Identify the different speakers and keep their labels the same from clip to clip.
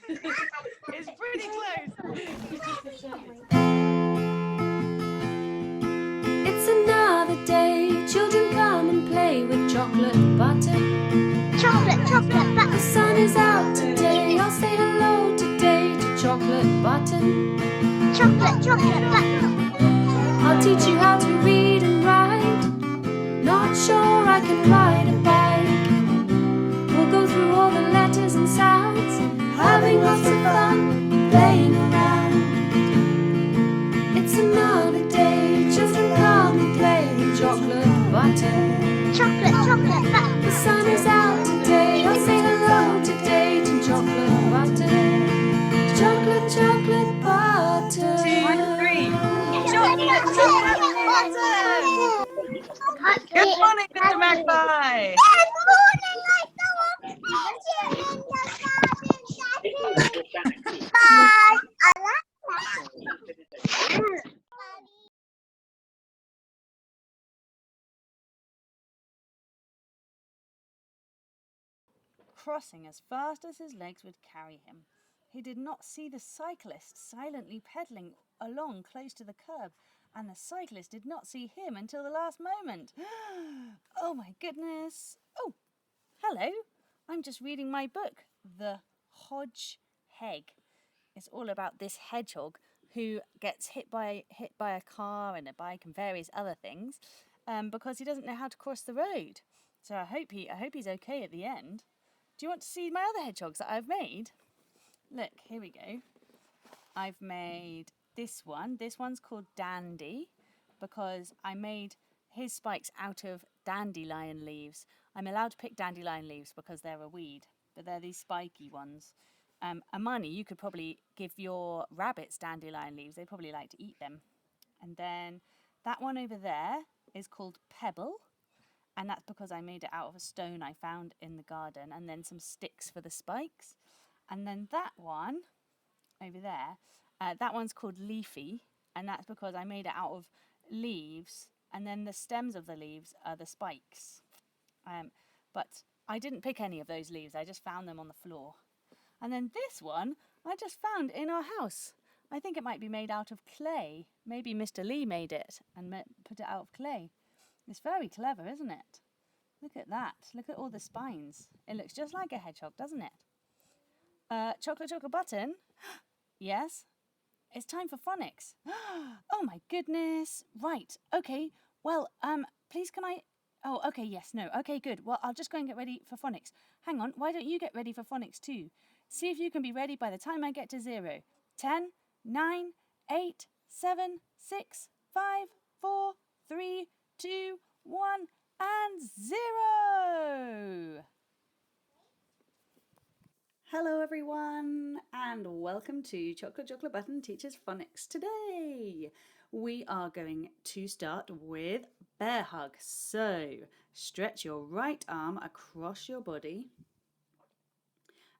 Speaker 1: It's pretty close.
Speaker 2: It's another day. Children come and play with chocolate button.
Speaker 3: Chocolate button.
Speaker 2: The sun is out today. I'll say hello today to chocolate button.
Speaker 3: Chocolate button.
Speaker 2: I'll teach you how to read and write. Not sure I can ride a bike. We'll go through all the letters and sounds, having lots of fun playing around. It's another day. Children come and play with chocolate button.
Speaker 3: Chocolate button.
Speaker 2: The sun is out today. I'll say hello today to chocolate button. Chocolate button.
Speaker 1: 2, 3. Chocolate button. Good morning, Mr. Magpie.
Speaker 3: Good morning, Bye. I like that.
Speaker 4: Crossing as fast as his legs would carry him. He did not see the cyclist silently pedalling along close to the curb, and the cyclist did not see him until the last moment. Oh my goodness! Oh, hello! I'm just reading my book, The Hodge Heg. It's all about this hedgehog who gets hit by a car and a bike and various other things because he doesn't know how to cross the road. So I hope he's okay at the end. Do you want to see my other hedgehogs that I've made? Look, here we go. I've made this one. This one's called Dandy because I made his spikes out of dandelion leaves. I'm allowed to pick dandelion leaves because they're a weed, but they're these spiky ones. Amani, you could probably give your rabbits dandelion leaves. They probably like to eat them. And then that one over there is called Pebble. And that's because I made it out of a stone I found in the garden, and then some sticks for the spikes. And then that one over there, that one's called Leafy, and that's because I made it out of leaves, and then the stems of the leaves are the spikes. But I didn't pick any of those leaves, I just found them on the floor. And then this one I just found in our house. I think it might be made out of clay. Maybe Mr. Lee made it and put it out of clay. It's very clever, isn't it? Look at that. Look at all the spines. It looks just like a hedgehog, doesn't it? Chocolate button? Yes? It's time for phonics. Oh my goodness. Right. Okay. Well, please can I... Oh, okay, yes, no. Okay, good. Well, I'll just go and get ready for phonics. Hang on. Why don't you get ready for phonics too? See if you can be ready by the time I get to 0. 10, 9, 8, 7, 6, 5, 4, 3, 2, 1, and 0! Hello everyone, and welcome to Chocolate Button Teaches Phonics. Today we are going to start with bear hug. So stretch your right arm across your body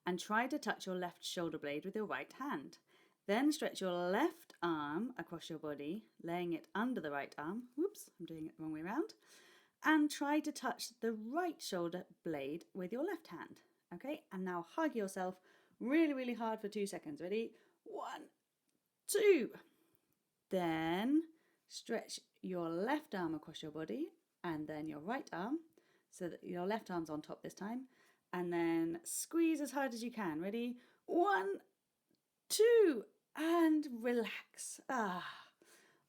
Speaker 4: and try to touch your left shoulder blade with your right hand. Then stretch your left arm across your body, laying it under the right arm. Whoops, I'm doing it the wrong way around. And try to touch the right shoulder blade with your left hand. Okay, and now hug yourself really hard for 2 seconds. Ready? 1, 2. Then stretch your left arm across your body and then your right arm so that your left arm's on top this time. And then squeeze as hard as you can. Ready? 1, 2, and relax.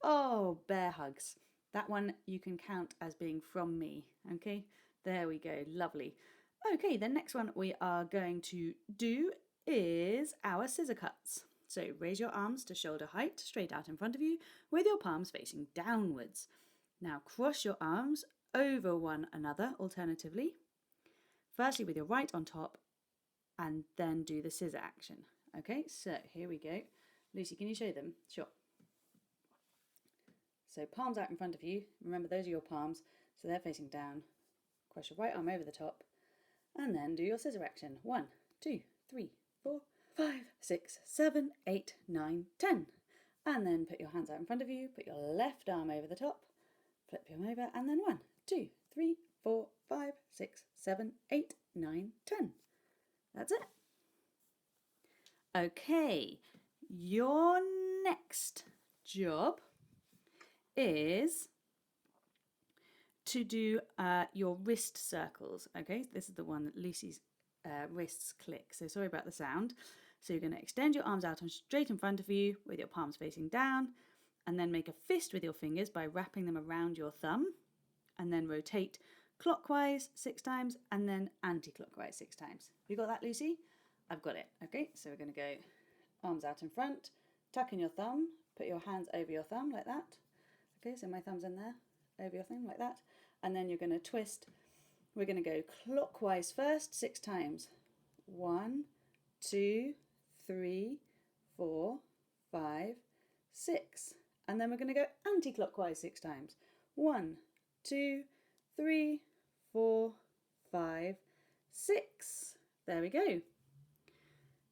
Speaker 4: Oh, bear hugs. That one you can count as being from me. Okay, there we go. Lovely. Okay, the next one we are going to do is our scissor cuts. So raise your arms to shoulder height, straight out in front of you, with your palms facing downwards. Now cross your arms over one another alternatively. Firstly with your right on top, and then do the scissor action. Okay, so here we go. Lucy, can you show them? Sure. So palms out in front of you. Remember, those are your palms, so they're facing down. Cross your right arm over the top, and then do your scissor action. 1, 2, 3, 4, 5, 6, 7, 8, 9, 10. And then put your hands out in front of you, put your left arm over the top, flip him over, and then 1, 2, 3, 4, 5, 6, 7, 8, 9, 10. That's it. Okay, your next job is to do your wrist circles. Okay, this is the one that Lucy's wrists click. So sorry about the sound. So you're going to extend your arms out and straight in front of you with your palms facing down, and then make a fist with your fingers by wrapping them around your thumb, and then rotate clockwise 6 times and then anti-clockwise 6 times. You got that, Lucy? I've got it. Okay, so we're going to go arms out in front, tuck in your thumb, put your hands over your thumb like that. Okay, so my thumb's in there, over your thumb like that. And then you're going to twist. We're going to go clockwise first 6 times. 1, 2, 3, 4, 5, 6. And then we're going to go anti-clockwise 6 times. 1, 2, 3, 4, 5, 6. There we go.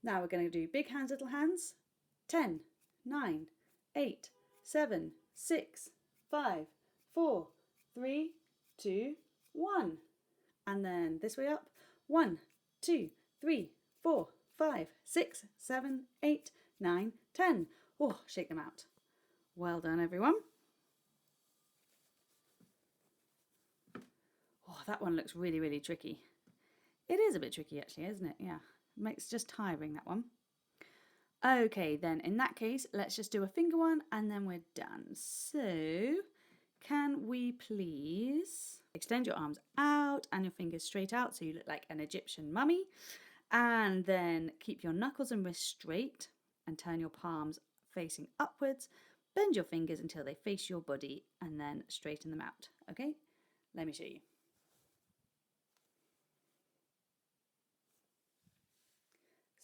Speaker 4: Now we're going to do big hands, little hands. 10, 9, 8, 7, 6, 5, 4, 3, 2, 1. And then this way up. 1, 2, 3, 4, 5, 6, 7, 8, 9, 10. Oh, shake them out. Well done, everyone. Oh, that one looks really, really tricky. It is a bit tricky actually, isn't it? Yeah, it makes just tiring, that one. Okay, then in that case, let's just do a finger one and then we're done. So, can we please extend your arms out and your fingers straight out so you look like an Egyptian mummy, and then keep your knuckles and wrists straight and turn your palms facing upwards. Bend your fingers until they face your body and then straighten them out. Okay, let me show you.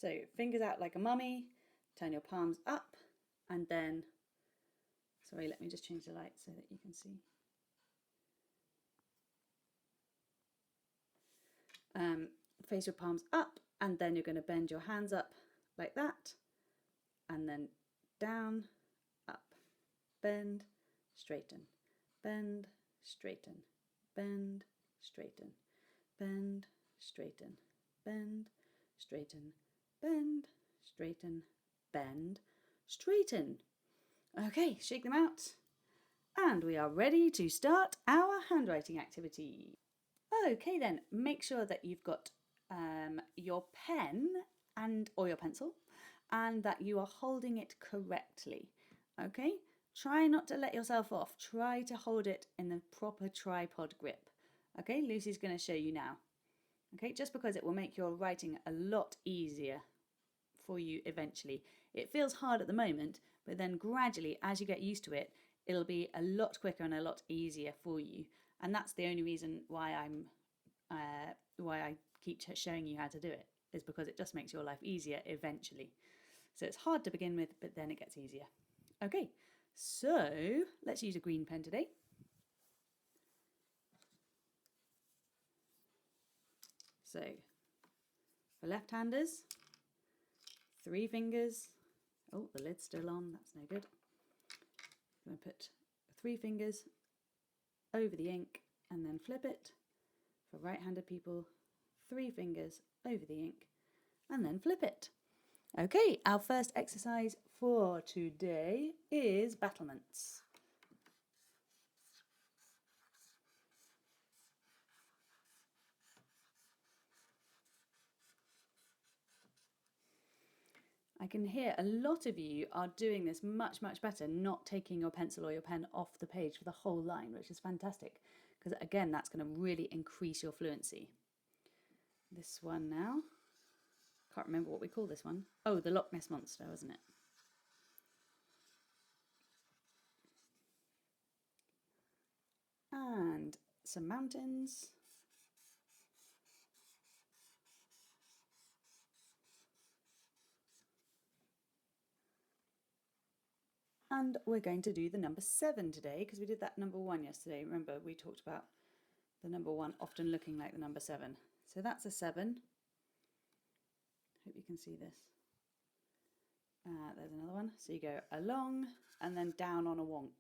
Speaker 4: So fingers out like a mummy, turn your palms up, and then, sorry, let me just change the light so that you can see. Face your palms up, and then you're going to bend your hands up like that, and then down, up, bend, straighten, bend, straighten, bend, straighten, bend, straighten, bend, straighten, bend, straighten, bend, straighten. Okay, shake them out. And we are ready to start our handwriting activity. Okay then, make sure that you've got your pen or your pencil, and that you are holding it correctly. Okay, try not to let yourself off. Try to hold it in the proper tripod grip. Okay, Lucy's going to show you now. Okay, just because it will make your writing a lot easier for you eventually. It feels hard at the moment, but then gradually, as you get used to it, it'll be a lot quicker and a lot easier for you. And that's the only reason why I keep showing you how to do it, is because it just makes your life easier eventually. So it's hard to begin with, but then it gets easier. Okay, so let's use a green pen today. So for left-handers, 3 fingers. Oh, the lid's still on, that's no good. I'm going to put 3 fingers over the ink and then flip it. For right-handed people, 3 fingers over the ink and then flip it. Okay, our first exercise for today is battlements. I can hear a lot of you are doing this much, much better, not taking your pencil or your pen off the page for the whole line, which is fantastic, because again, that's going to really increase your fluency. This one now, can't remember what we call this one. Oh, the Loch Ness Monster, wasn't it? And some mountains. And we're going to do the number 7 today, because we did that number 1 yesterday. Remember, we talked about the number 1 often looking like the number 7. So that's a 7. Hope you can see this. There's another one. So you go along and then down on a wonk.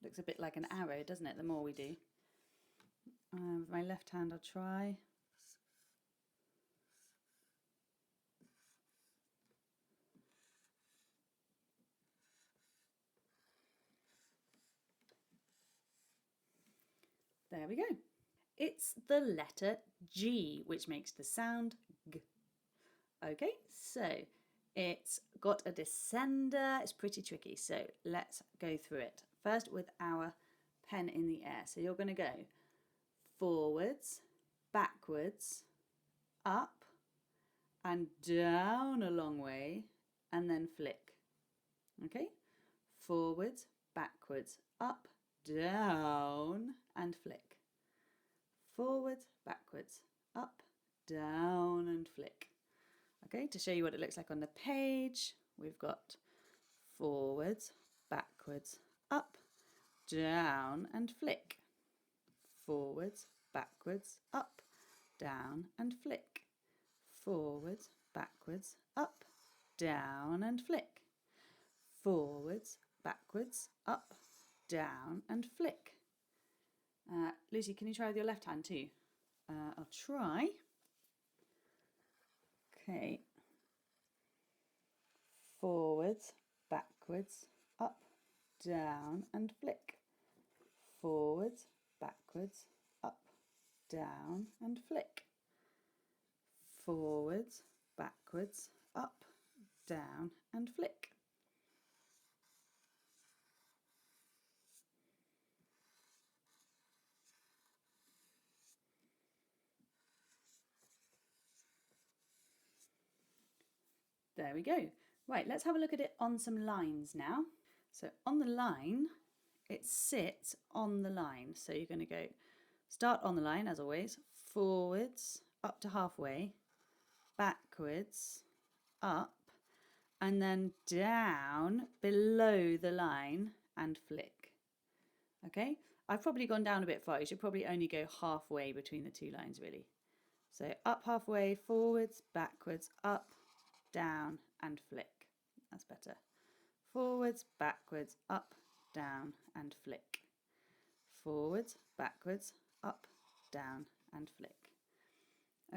Speaker 4: Looks a bit like an arrow, doesn't it, the more we do. with my left hand I'll try. There we go. It's the letter G, which makes the sound G. Okay, so it's got a descender. It's pretty tricky, so let's go through it. First with our pen in the air. So you're going to go forwards, backwards, up and down a long way, and then flick. Okay, forwards, backwards, up, down, and flick. Forwards, backwards, up, down, and flick. Okay, to show you what it looks like on the page, we've got forwards, backwards, up, down, and flick. Forwards, backwards, up, down, and flick. Forwards, backwards, up, down, and flick. Forwards, backwards, up, down, and flick. Lucy, can you try with your left hand too? I'll try. Okay. Forwards, backwards, up, down, and flick. Forwards, backwards, up, down, and flick. Forwards, backwards, up, down, and flick. There we go. Right, let's have a look at it on some lines now. So on the line, it sits on the line. So you're going to go start on the line as always, forwards, up to halfway, backwards, up, and then down below the line and flick. Okay, I've probably gone down a bit far. You should probably only go halfway between the two lines really. So up halfway, forwards, backwards, up, down, and flick. That's better. Forwards, backwards, up, down, and flick. Forwards, backwards, up, down, and flick.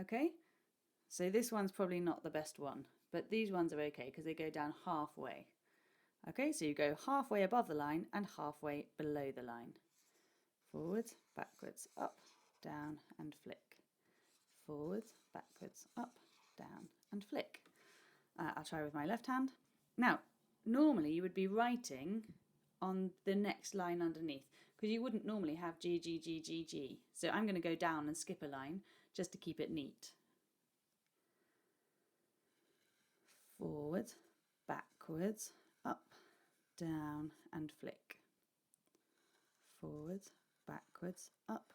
Speaker 4: Okay, so this one's probably not the best one, but these ones are okay because they go down halfway. Okay, so you go halfway above the line and halfway below the line. Forwards, backwards, up, down, and flick. Forwards, backwards, up, down, and flick. I'll try with my left hand. Now, normally you would be writing on the next line underneath because you wouldn't normally have G, G, G, G, G. So I'm going to go down and skip a line just to keep it neat. Forwards, backwards, up, down, and flick. Forwards, backwards, up,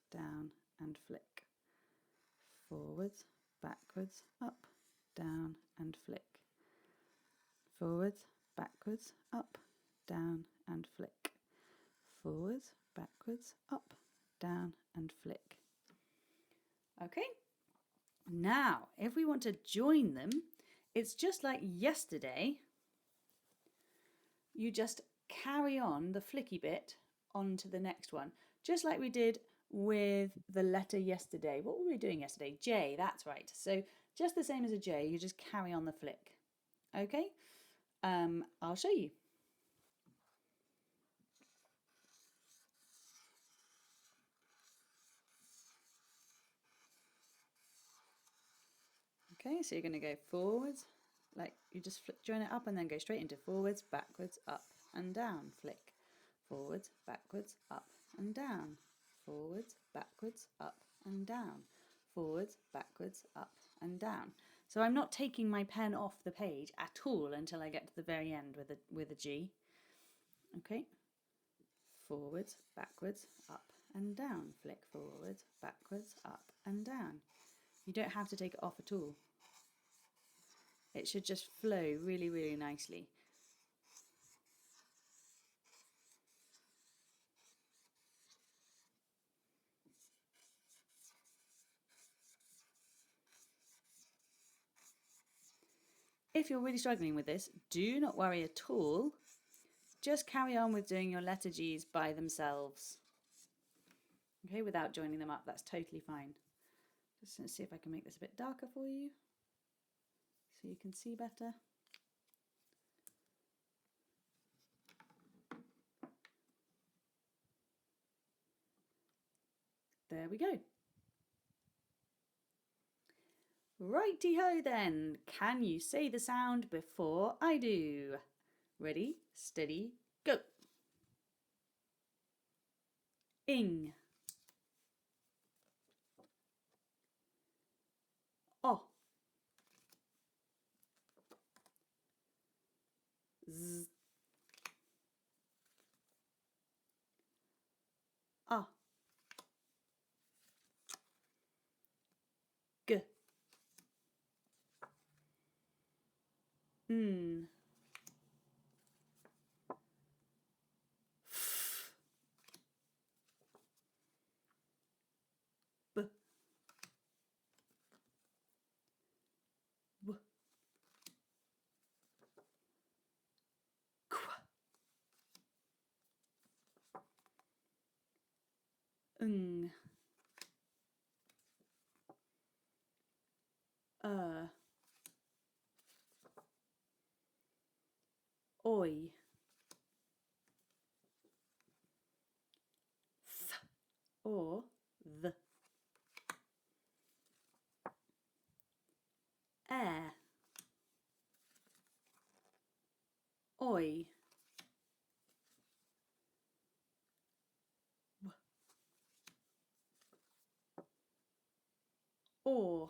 Speaker 4: down, and flick. Forwards, backwards, up, down, and flick. Forwards, backwards, up, down, and flick. Forwards, backwards, up, down, and flick. Okay, now if we want to join them, it's just like yesterday. You just carry on the flicky bit onto the next one, just like we did with the letter yesterday. What were we doing yesterday? J, that's right. So just the same as a J, you just carry on the flick. Okay, I'll show you. Okay, so you're going to go forwards, like you just join it up and then go straight into forwards, backwards, up and down, flick. Forwards, backwards, up and down. Forwards, backwards, up and down. Forwards, backwards, up and down. So I'm not taking my pen off the page at all until I get to the very end with a G. Okay, forwards, backwards, up and down. Flick forwards, backwards, up and down. You don't have to take it off at all. It should just flow really, really nicely. If you're really struggling with this, do not worry at all. Just carry on with doing your letter G's by themselves. Okay, without joining them up, that's totally fine. Just going to see if I can make this a bit darker for you so you can see better. There we go. Righty-ho then, can you say the sound before I do? Ready, steady, go. Ing. O. Z. A. G. N. F. B. W. Qu. Ng. Oi. Th. Or the. Air. Oi. W. Or.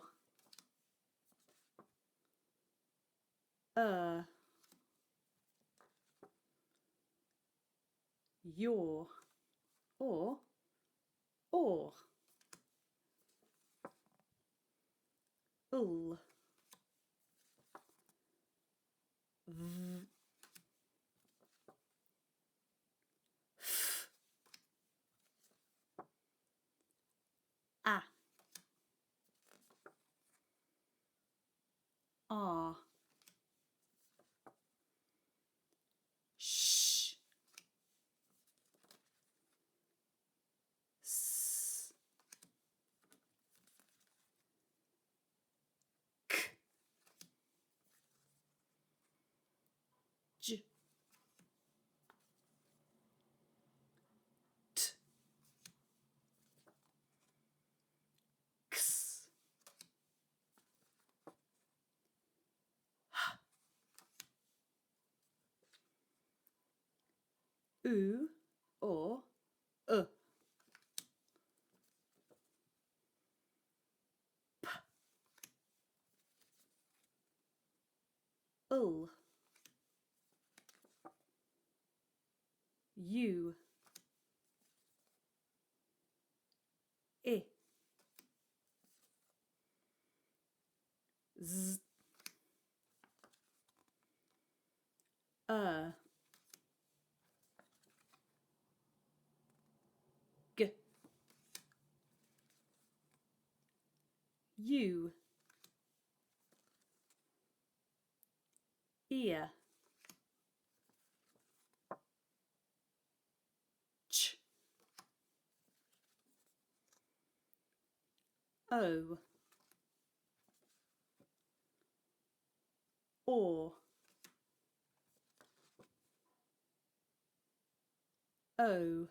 Speaker 4: Your. Or. Ul. V. F. A. R. Sh. S. K. J. T. X. U. Or. P. Ul. U. I. Z. G. U. Ear. Ch. O. Or. O.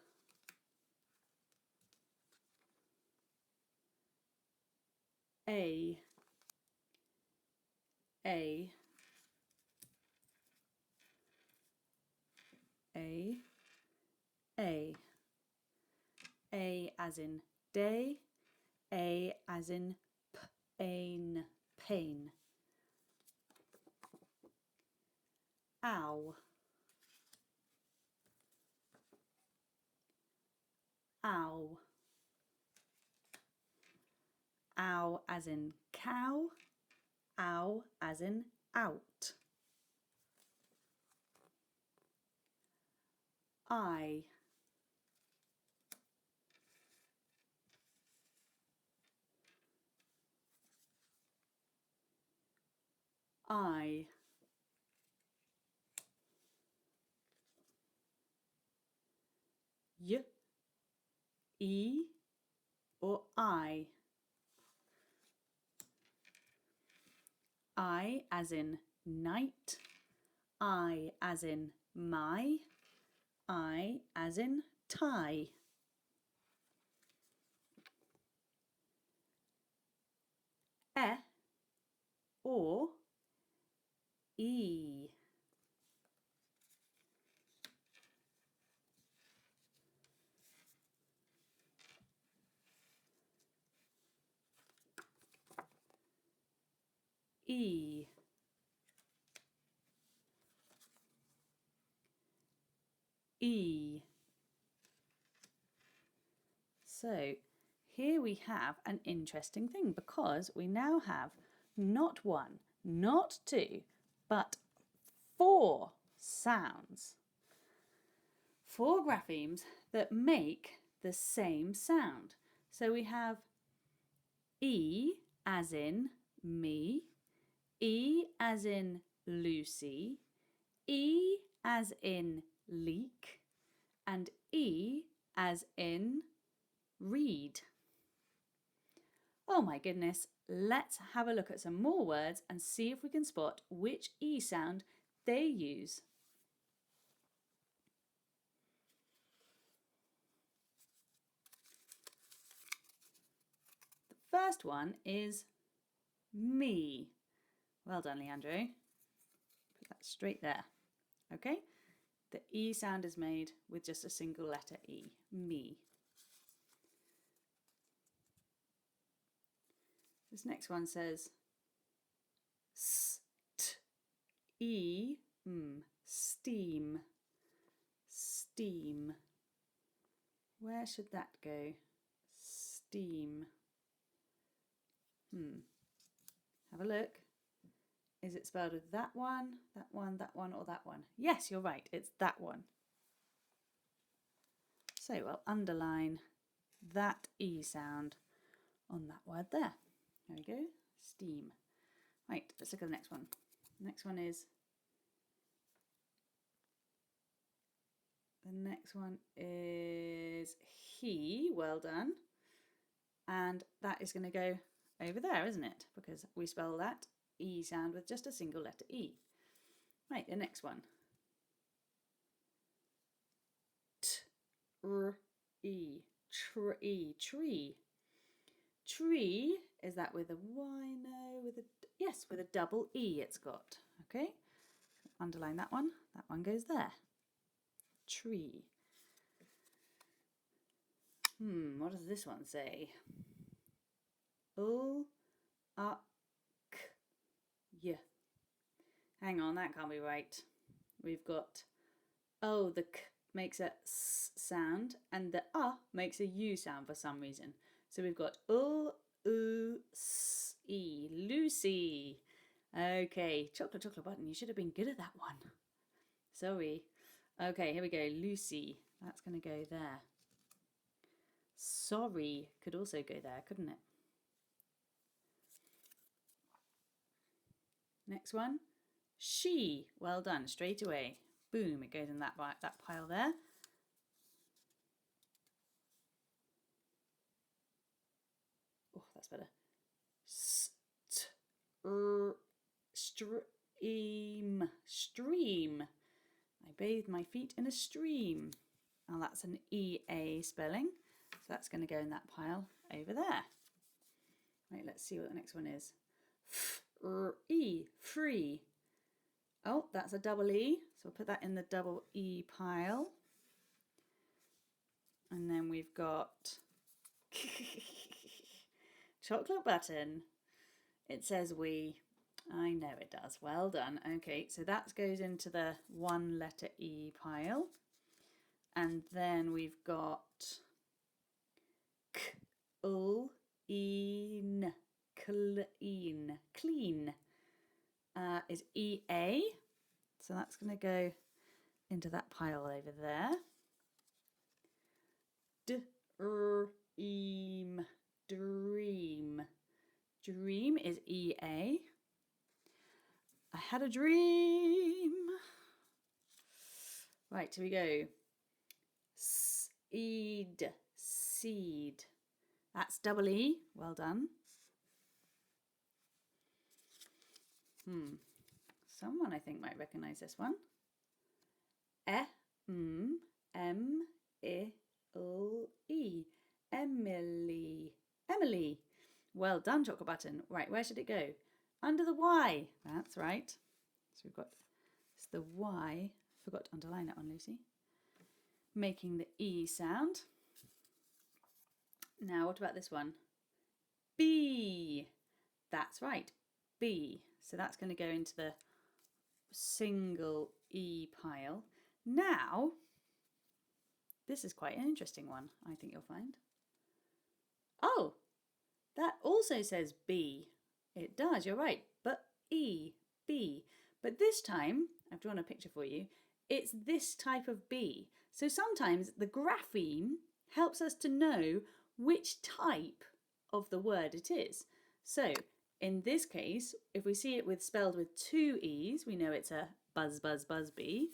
Speaker 4: A. A. A. A. A as in day. A as in pain. Pain. Ow. Ow. Ow as in cow. Ow as in out. I. I. Y. E. or I? I as in night, I as in my, I as in tie. E or E. E. E. So here we have an interesting thing because we now have not one, not two, but 4 sounds. 4 graphemes that make the same sound. So we have E as in me, E as in Lucy, E as in leek, and E as in read. Oh my goodness, let's have a look at some more words and see if we can spot which E sound they use. The first one is me. Well done, Leandro. Put that straight there. Okay, the E sound is made with just a single letter E, me. This next one says steam, steam. Where should that go? Steam. Have a look. Is it spelled with that one, that one, that one, or that one? Yes, you're right, it's that one. So we'll underline that E sound on that word there. There we go, steam. Right, let's look at the next one. The next one is he, well done. And that is going to go over there, isn't it? Because we spell that E sound with just a single letter E. Right, the next one. Tree, tree. Tree, is that with a Y? No, yes, with a double E it's got. Okay, underline that one goes there. Tree. What does this one say? Yeah. Hang on, that can't be right. We've got the k makes a s sound and the makes a u sound for some reason. So we've got s e, Lucy. Okay, chocolate button, you should have been good at that one. Sorry. Okay, here we go, Lucy. That's going to go there. Sorry could also go there, couldn't it? Next one, she. Well done, straight away. Boom, it goes in that pile there. Oh, that's better. Stream, stream. I bathed my feet in a stream. Now that's an EA spelling, so that's going to go in that pile over there. Right, let's see what the next one is. Free. Oh, that's a double E, so we'll put that in the double E pile. And then we've got chocolate button. It says we. I know it does. Well done. Okay, so that goes into the 1 letter E pile. And then we've got clean is EA. So that's going to go into that pile over there. Dream. Dream is EA. I had a dream. Right, here we go. Seed. That's double E. Well done. Someone I think might recognise this one. E-M-M-I-L-E. Emily. Emily. Well done, chocolate button. Right, where should it go? Under the Y. That's right. So we've got it's the Y. Forgot to underline that one, Lucy. Making the E sound. Now, what about this one? B. That's right. B. So that's going to go into the single E pile. Now, this is quite an interesting one, I think you'll find. Oh, that also says B. It does, you're right, but E, B. But this time, I've drawn a picture for you, it's this type of B. So sometimes the grapheme helps us to know which type of the word it is. So in this case, if we see it spelled with two E's, we know it's a buzz, buzz, buzz bee.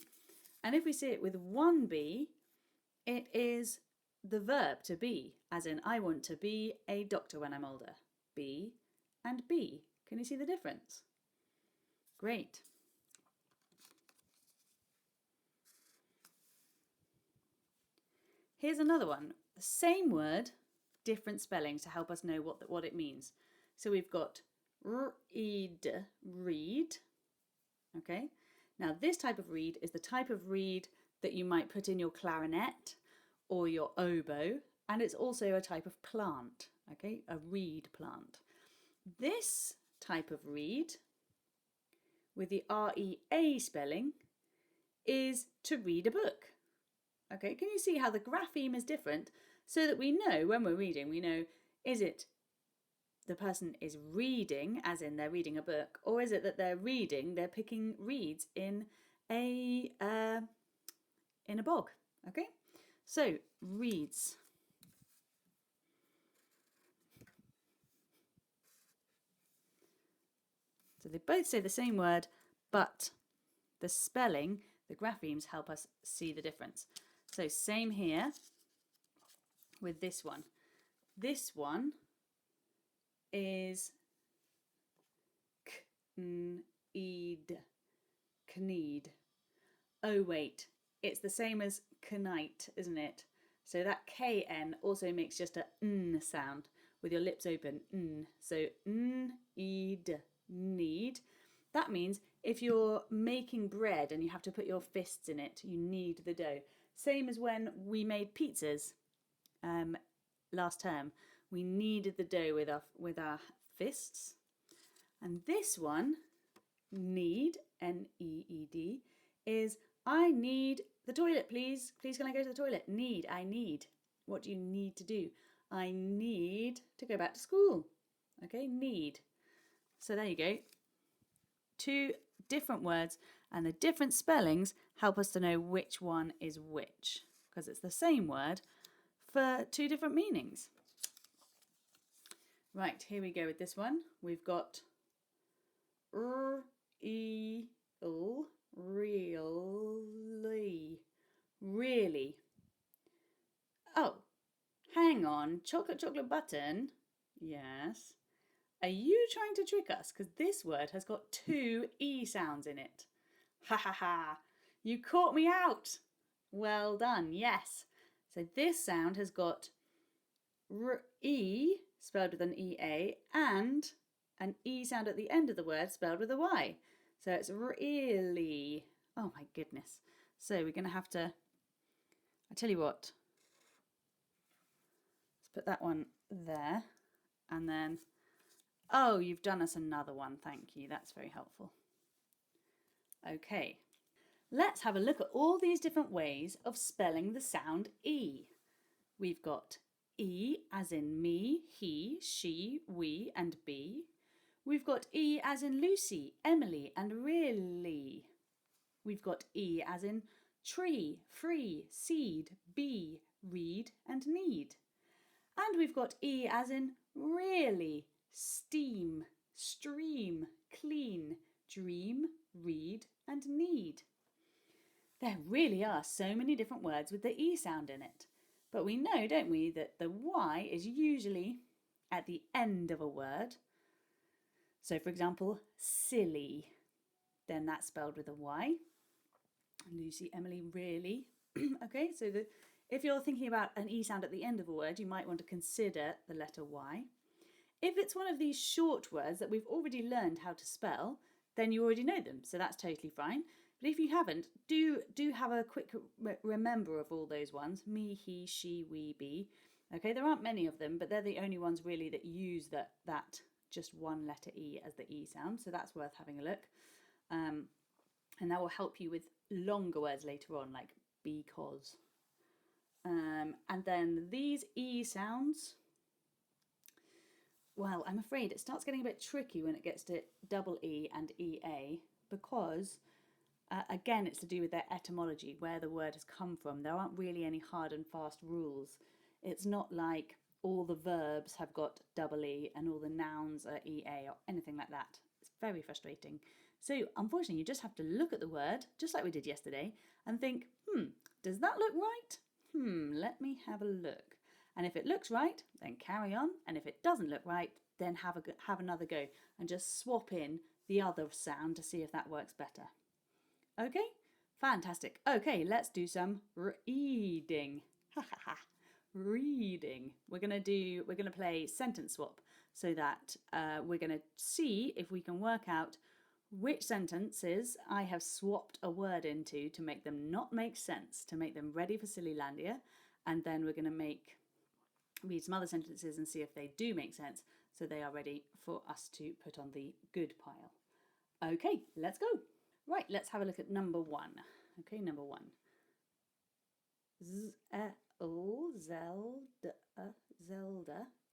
Speaker 4: And if we see it with one B, it is the verb to be, as in I want to be a doctor when I'm older. B and B. Can you see the difference? Great. Here's another one. The same word, different spellings to help us know what it means. So we've got read, read. Okay. Now this type of reed is the type of reed that you might put in your clarinet or your oboe, and it's also a type of plant, okay, a reed plant. This type of reed with the R-E-A spelling is to read a book. Okay, can you see how the grapheme is different so that we know when we're reading, we know, is it the person is reading, as in they're reading a book, or is it that they're picking reeds in a bog, okay? So, reeds. So they both say the same word, but the spelling, the graphemes help us see the difference. So same here with this one. This one is kneed, kneed. Oh wait, it's the same as knight, isn't it? So that KN also makes just a n sound with your lips open. N. So need, need. That means if you're making bread and you have to put your fists in it, you knead the dough. Same as when we made pizzas last term. We kneaded the dough with our fists. And this one, need, N-E-E-D, is I need the toilet, please. Please can I go to the toilet? Need, I need. What do you need to do? I need to go back to school. Okay, need. So there you go. Two different words, and the different spellings help us to know which one is which, because it's the same word for two different meanings. Right, here we go with this one. We've got real, really, really. Oh, hang on, chocolate button. Yes. Are you trying to trick us? Because this word has got two E sounds in it. Ha ha ha. You caught me out. Well done, yes. So this sound has got E spelled with an EA and an E sound at the end of the word spelled with a Y. So it's really. Oh my goodness. So we're going to have to, I tell you what. Let's put that one there. And then, oh, you've done us another one. Thank you. That's very helpful. Okay. Let's have a look at all these different ways of spelling the sound E. We've got E as in me, he, she, we and be. We've got E as in Lucy, Emily and really. We've got E as in tree, free, seed, bee, read and need. And we've got E as in really, steam, stream, clean, dream, read and need. There really are so many different words with the E sound in it. But we know, don't we, that the Y is usually at the end of a word. So for example, silly, then that's spelled with a Y. Lucy, Emily, really? Okay, so if you're thinking about an E sound at the end of a word, you might want to consider the letter Y. If it's one of these short words that we've already learned how to spell, then you already know them, so that's totally fine. But if you haven't, do have a quick remember of all those ones. Me, he, she, we, be. Okay, there aren't many of them, but they're the only ones really that use that just one letter E as the E sound, so that's worth having a look. And that will help you with longer words later on, like because. And then these E sounds, well, I'm afraid it starts getting a bit tricky when it gets to double E and EA because, again, it's to do with their etymology, where the word has come from. There aren't really any hard and fast rules. It's not like all the verbs have got double E and all the nouns are EA or anything like that. It's very frustrating. So, unfortunately, you just have to look at the word, just like we did yesterday, and think, does that look right? Let me have a look. And if it looks right, then carry on. And if it doesn't look right, then have another go and just swap in the other sound to see if that works better. Okay, fantastic. Okay, let's do some reading. Reading. We're gonna play sentence swap so that we're gonna see if we can work out which sentences I have swapped a word into to make them not make sense, to make them ready for Sillylandia, and then we're gonna read some other sentences and see if they do make sense, so they are ready for us to put on the good pile. Okay, let's go. Right, let's have a look at number 1. Okay, number 1.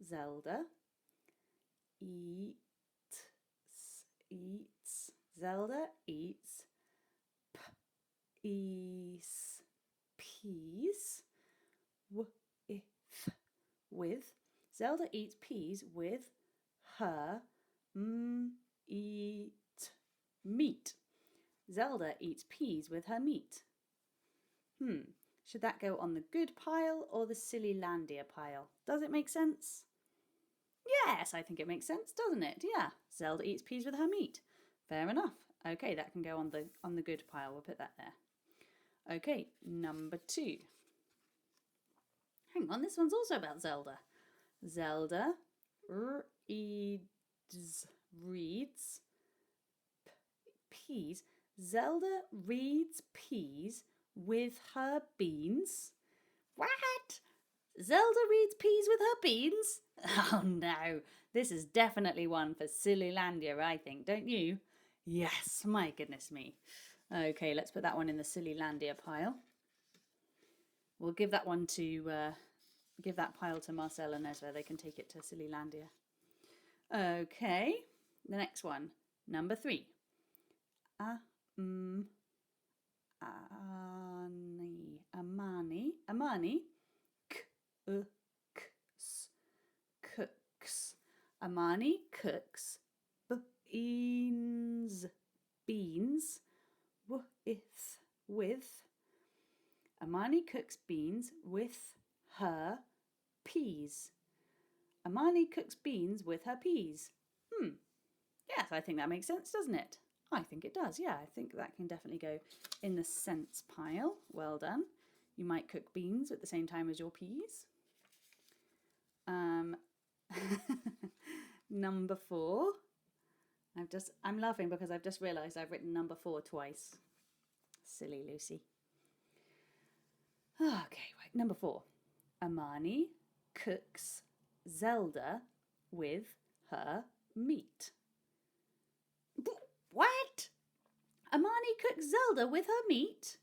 Speaker 4: Zelda. Eats. Zelda eats peas with. Zelda eats peas with her meat. Zelda eats peas with her meat. Should that go on the good pile or the Sillylandia pile? Does it make sense? Yes, I think it makes sense, doesn't it? Yeah, Zelda eats peas with her meat. Fair enough. Okay, that can go on the good pile. We'll put that there. Okay, number 2. Hang on, this one's also about Zelda. Zelda reads peas. Zelda reads peas with her beans. What? Zelda reads peas with her beans? Oh no, this is definitely one for Sillylandia, I think, don't you? Yes, my goodness me. Okay, let's put that one in the Sillylandia pile. We'll give that one to give that pile to Marcel and Ezra. They can take it to Sillylandia. Okay, the next one, number 3. Amani cooks. Amani cooks beans with. Amani cooks beans with her peas. Amani cooks beans with her peas. Yes, I think that makes sense, doesn't it? I think it does, yeah. I think that can definitely go in the sense pile. Well done. You might cook beans at the same time as your peas. Number 4. I'm laughing because I've just realised I've written number 4 twice. Silly Lucy. Okay, right, number 4. Amani cooks Zelda with her meat. What? Amani cooks Zelda with her meat?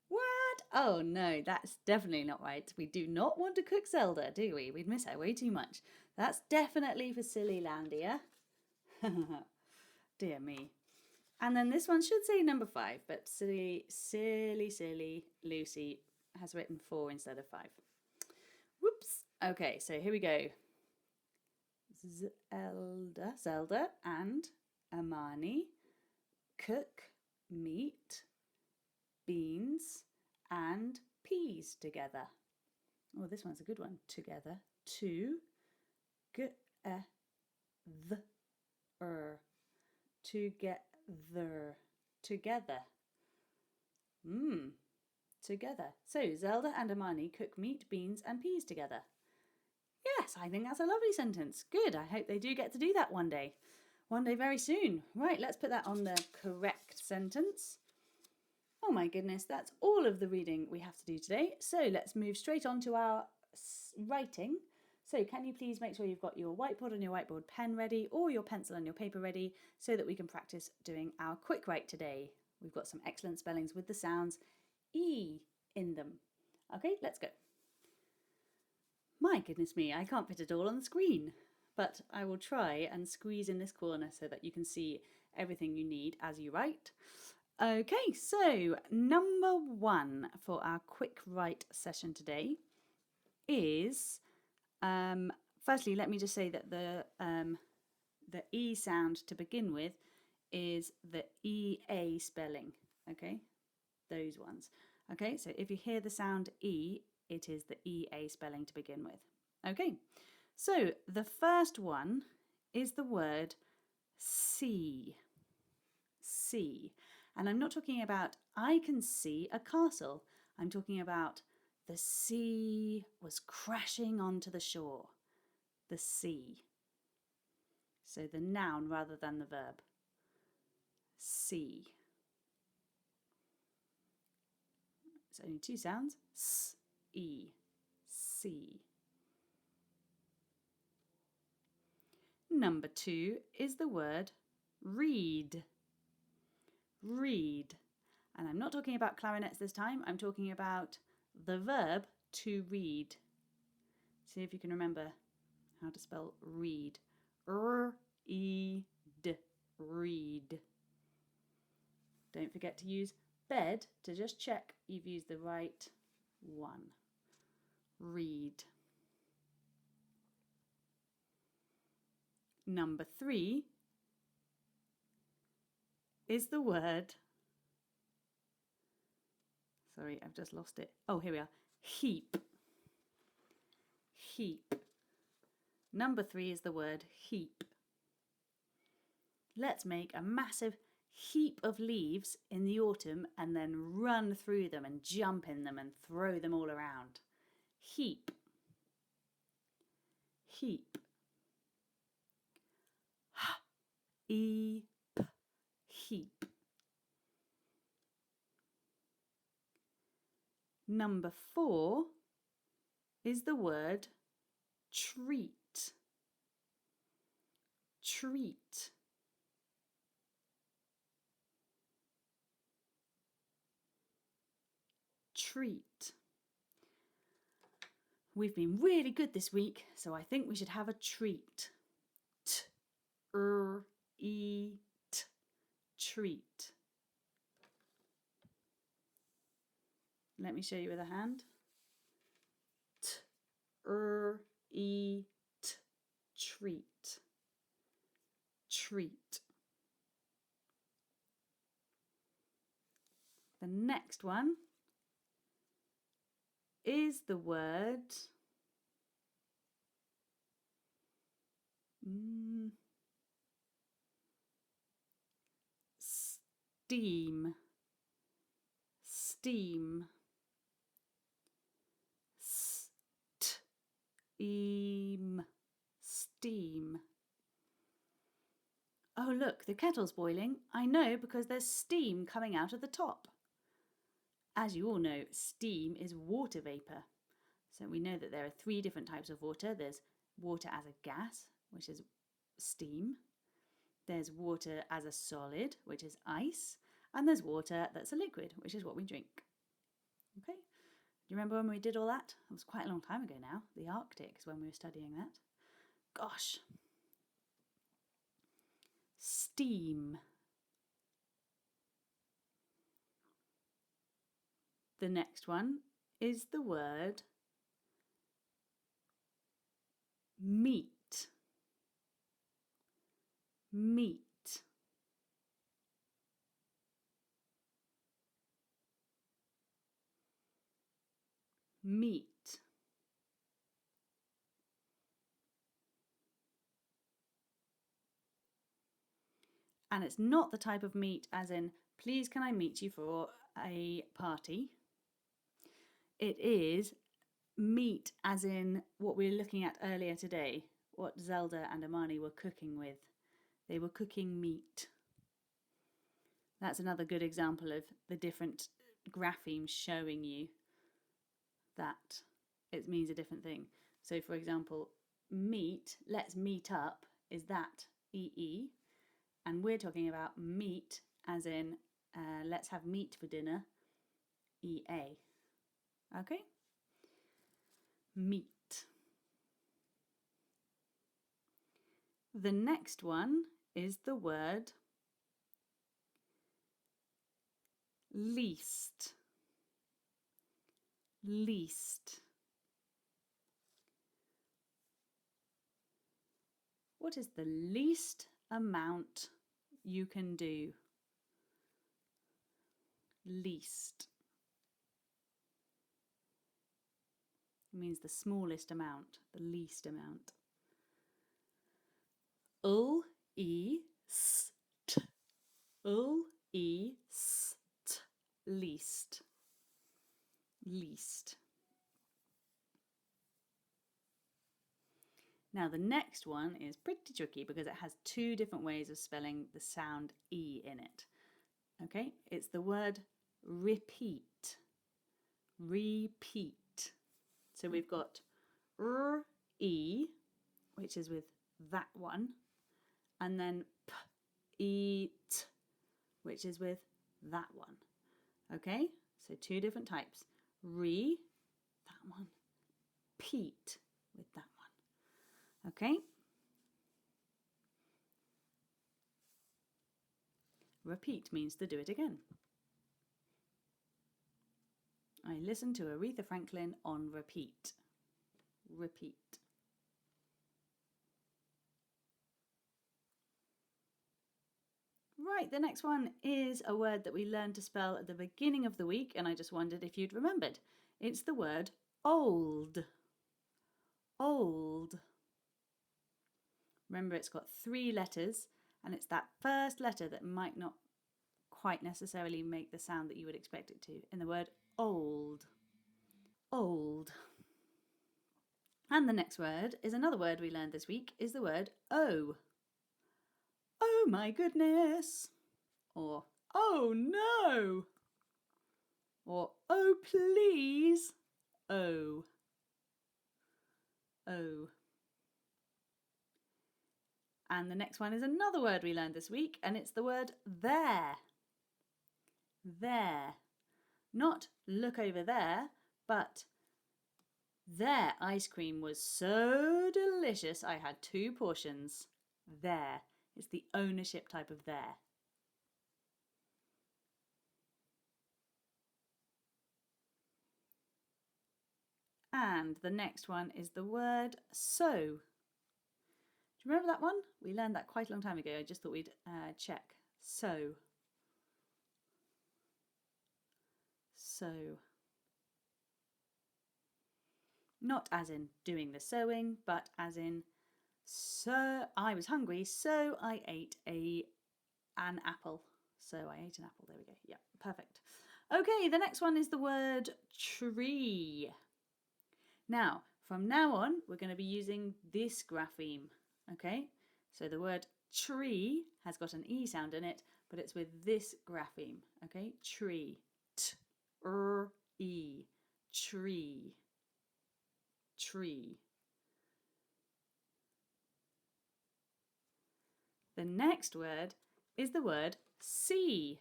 Speaker 4: What? Oh no, that's definitely not right. We do not want to cook Zelda, do we? We'd miss out way too much. That's definitely for Sillylandia. Dear me. And then this one should say number 5, but silly Lucy has written 4 instead of 5. Whoops. Okay, so here we go. Zelda and Amani cook meat, beans and peas together. Oh, this one's a good one. Together. To-ge-the-er. Together. Together. Together. So Zelda and Amani cook meat, beans and peas together. Yes, I think that's a lovely sentence. Good. I hope they do get to do that one day. One day very soon. Right, let's put that on the correct sentence. Oh my goodness, that's all of the reading we have to do today. So let's move straight on to our writing. So can you please make sure you've got your whiteboard and your whiteboard pen ready, or your pencil and your paper ready, so that we can practice doing our quick write today. We've got some excellent spellings with the sounds E in them. Okay, let's go. My goodness me, I can't fit it all on the screen, but I will try and squeeze in this corner so that you can see everything you need as you write. Okay, so number 1 for our quick write session today is, firstly, let me just say that the E sound to begin with is the EA spelling, okay, those ones. Okay, so if you hear the sound E, it is the EA spelling to begin with. Okay, so the first one is the word see. See. And I'm not talking about I can see a castle. I'm talking about the sea was crashing onto the shore. The sea. So the noun rather than the verb. See. It's only 2 sounds. S-E. See. Number 2 is the word read. Read. And I'm not talking about clarinets this time. I'm talking about the verb to read. See if you can remember how to spell read. R-E-D. Read. Don't forget to use bed to just check you've used the right one. Read. Number 3 is the word, sorry, I've just lost it. Oh, here we are. Heap. Heap. Number 3 is the word heap. Let's make a massive heap of leaves in the autumn and then run through them and jump in them and throw them all around. Heap. Heap. H-E-P. Heap. Number 4 is the word treat. Treat. Treat. We've been really good this week, so I think we should have a treat. T-R-E-T. Treat. Let me show you with a hand. T-R-E-T. Treat. Treat. The next one is the word steam. Steam. Steam. Steam. Oh look, the kettle's boiling. I know because there's steam coming out of the top. As you all know, steam is water vapour. So we know that there are 3 different types of water. There's water as a gas, which is steam. There's water as a solid, which is ice. And there's water that's a liquid, which is what we drink. Okay? Do you remember when we did all that? It was quite a long time ago now. The Arctic is when we were studying that. Gosh. Steam. The next one is the word meat. Meat. Meat. And it's not the type of meet as in, please can I meet you for a party? It is meat as in what we were looking at earlier today, what Zelda and Amani were cooking with. They were cooking meat. That's another good example of the different graphemes showing you that it means a different thing. So for example, meet, let's meet up, is that EE, and we're talking about meat as in let's have meat for dinner, EA. Okay? Meat. The next one is the word least. Least. What is the least amount you can do? Least. It means the smallest amount, the least amount. Least. Least. Least. Least. Now the next one is pretty tricky because it has two different ways of spelling the sound E in it. Okay, it's the word repeat. Repeat. So we've got R-E, which is with that one, and then P-E-T, which is with that one. Okay, so two different types. Re, that one. Peat, with that one. Okay? Repeat means to do it again. I listen to Aretha Franklin on repeat. Repeat. Right, the next one is a word that we learned to spell at the beginning of the week, and I just wondered if you'd remembered. It's the word old. Old. Remember, it's got 3 letters, and it's that first letter that might not quite necessarily make the sound that you would expect it to in the word old. Old. And the next word is another word we learned this week, is the word oh. Oh my goodness. Or oh no. Or oh please. Oh. Oh. And the next one is another word we learned this week, and it's the word there. There. Not look over there, but their ice cream was so delicious I had 2 portions. There. It's the ownership type of there. And the next one is the word so. Do you remember that one? We learned that quite a long time ago. I just thought we'd check. So. So. Not as in doing the sewing, but as in so I was hungry, so I ate an apple. So I ate an apple. There we go. Yeah, perfect. Okay, the next one is the word tree. Now, from now on, we're going to be using this grapheme. Okay, so the word tree has got an E sound in it, but it's with this grapheme. Okay, tree. T-R-E. Tree. Tree. The next word is the word see.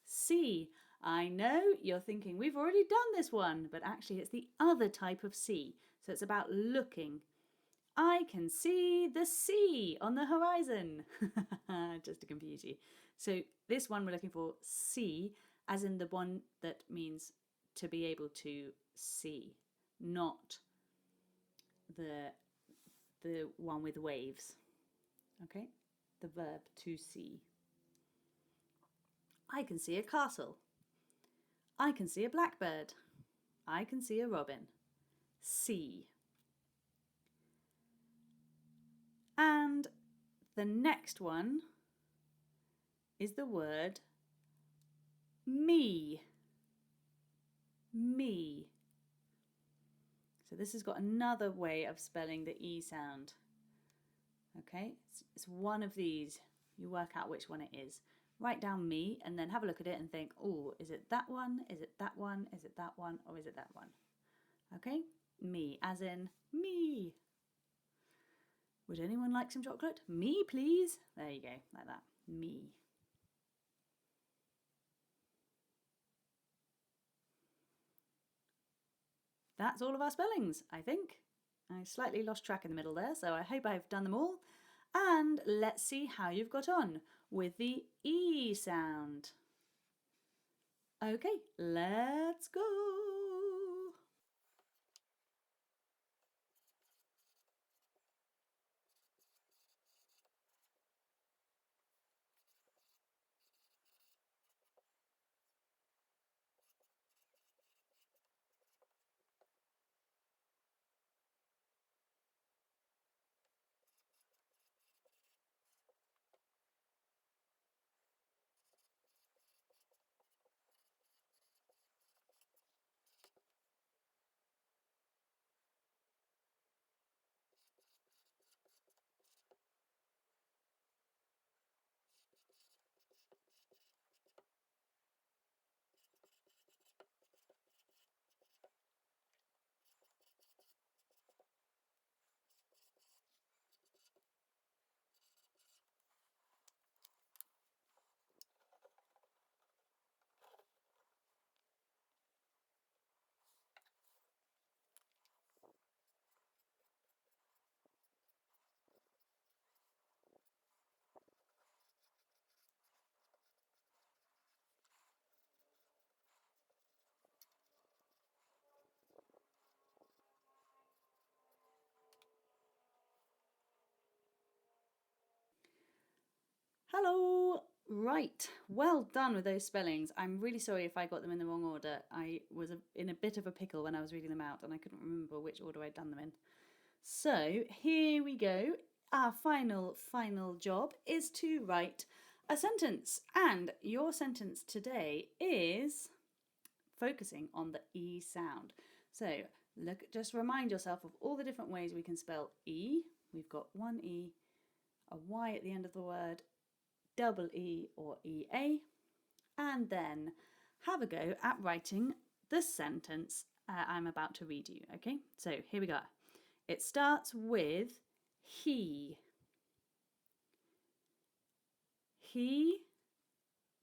Speaker 4: See. I know you're thinking we've already done this one, but actually it's the other type of see. So it's about looking. I can see the sea on the horizon. Just to confuse you. So this one we're looking for see, as in the one that means to be able to see, not the one with waves. Okay, the verb to see. I can see a castle. I can see a blackbird. I can see a robin. See. And the next one is the word me. Me. So this has got another way of spelling the E sound. Okay, it's one of these. You work out which one it is. Write down me and then have a look at it and think, oh, is it that one? Is it that one? Is it that one? Or is it that one? Okay, me, as in me. Would anyone like some chocolate? Me, please. There you go, like that. Me. That's all of our spellings, I think. I slightly lost track in the middle there, so I hope I've done them all. And let's see how you've got on with the E sound. Okay, let's go. Hello! Right, well done with those spellings. I'm really sorry if I got them in the wrong order. I was in a bit of a pickle when I was reading them out and I couldn't remember which order I'd done them in. So here we go. Our final job is to write a sentence, and your sentence today is focusing on the E sound. So just remind yourself of all the different ways we can spell E. We've got one E, a Y at the end of the word, double E or EA, and then have a go at writing the sentence I'm about to read you. Okay, so here we go. It starts with he. He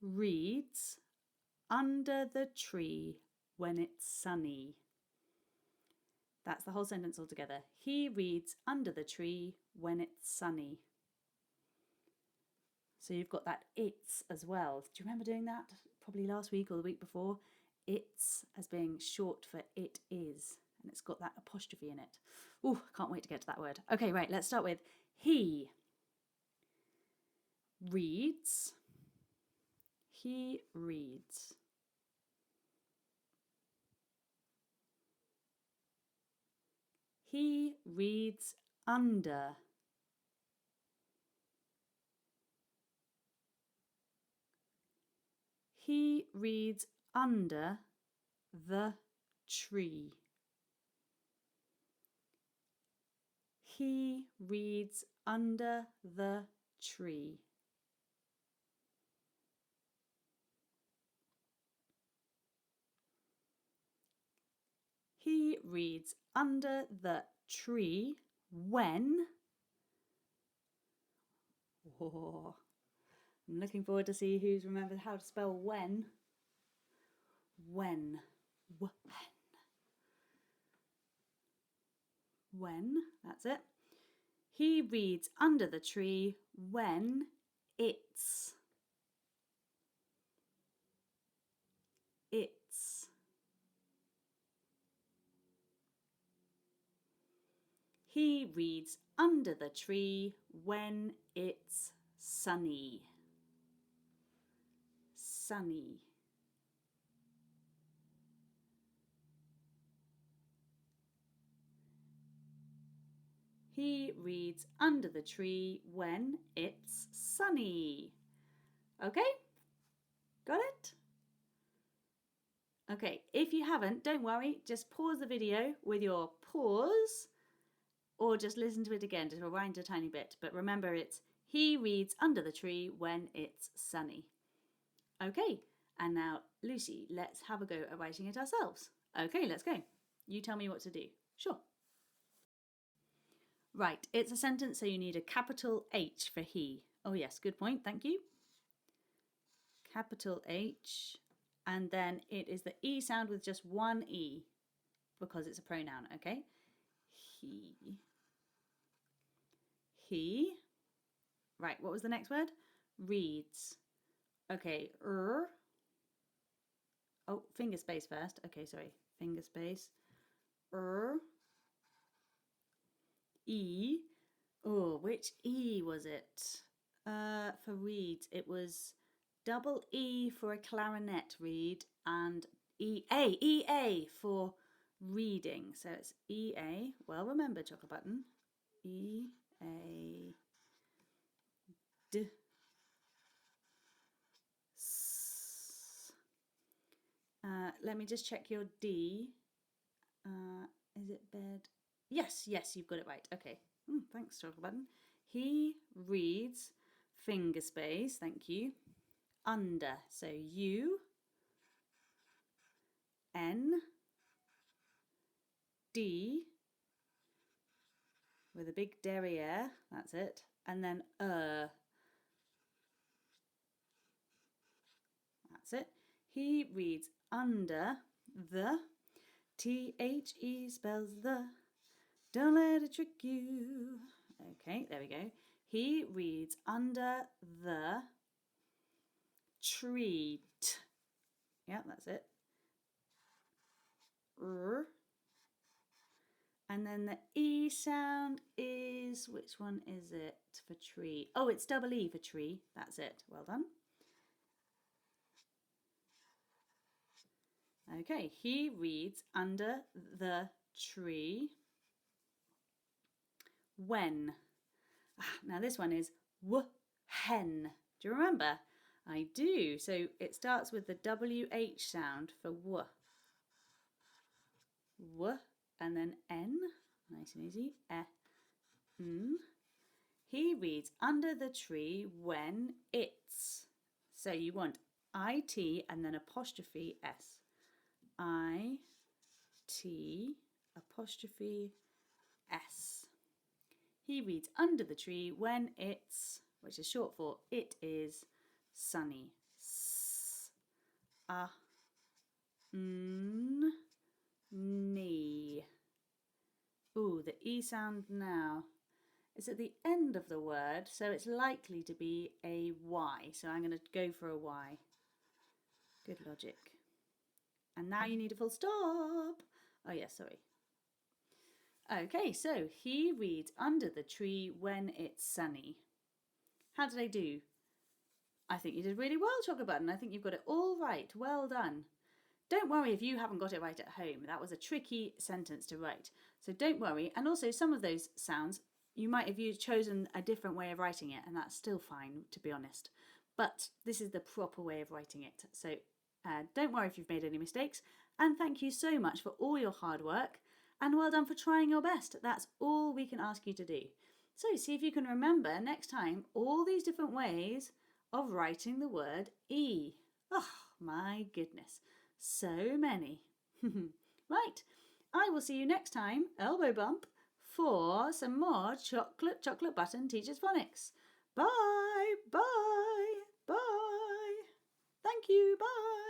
Speaker 4: reads under the tree when it's sunny. That's the whole sentence altogether. He reads under the tree when it's sunny. So you've got that it's as well. Do you remember doing that? Probably last week or the week before. It's as being short for it is. And it's got that apostrophe in it. Ooh, I can't wait to get to that word. Okay, right, let's start with he reads. He reads. He reads under. He reads under the tree. He reads under the tree. He reads under the tree when... Oh, I'm looking forward to see who's remembered how to spell when. When. When, that's it. He reads under the tree when it's. It's. He reads under the tree when it's sunny. Sunny. He reads under the tree when it's sunny. Okay? Got it? Okay, if you haven't, don't worry, just pause the video with your paws or just listen to it again to rewind a tiny bit. But remember, it's he reads under the tree when it's sunny. Okay, and now Lucy, let's have a go at writing it ourselves. Okay, let's go. You tell me what to do. Sure. Right, it's a sentence, so you need a capital H for he. Oh yes, good point, thank you. Capital H, and then it is the E sound with just one E because it's a pronoun, okay? He. He. Right, what was the next word? Reads. Okay, Oh, finger space first. Okay, sorry. Finger space. E. Oh, which E was it? For reads, it was double E for a clarinet reed and EA for reading. So it's EA. Well remembered, chocolate button. EA. D. Let me just check your D. Is it bed? Yes, you've got it right. Okay. Thanks, chocolate button. He reads finger space. Thank you. Under. So U N D with a big derriere. That's it. And then That's it. He reads under the. THE spells the. Don't let it trick you. Okay, there we go. He reads under the tree. Yeah, that's it. And then the E sound is, which one is it for tree? Oh, it's double E for tree. That's it. Well done. Okay, he reads under the tree when. Now this one is hen. Do you remember? I do. So it starts with the WH sound for w. W, and then N. Nice and easy. N. He reads under the tree when it's. So you want IT and then apostrophe S. IT apostrophe S. He reads under the tree when it's, which is short for it is sunny. Knee. Ooh, the E sound now is at the end of the word, so it's likely to be a Y. So I'm going to go for a Y. Good logic. And now you need a full stop. Oh, yes, sorry. Okay, so he reads under the tree when it's sunny. How did I do? I think you did really well, Chocolate Button. I think you've got it all right. Well done. Don't worry if you haven't got it right at home. That was a tricky sentence to write. So don't worry. And also some of those sounds, you might have chosen a different way of writing it, and that's still fine, to be honest. But this is the proper way of writing it. So don't worry if you've made any mistakes. And thank you so much for all your hard work. And well done for trying your best. That's all we can ask you to do. So see if you can remember next time all these different ways of writing the word E. Oh, my goodness. So many. Right, I will see you next time, elbow bump, for some more chocolate button teaches phonics. Bye, bye, bye. Thank you, bye.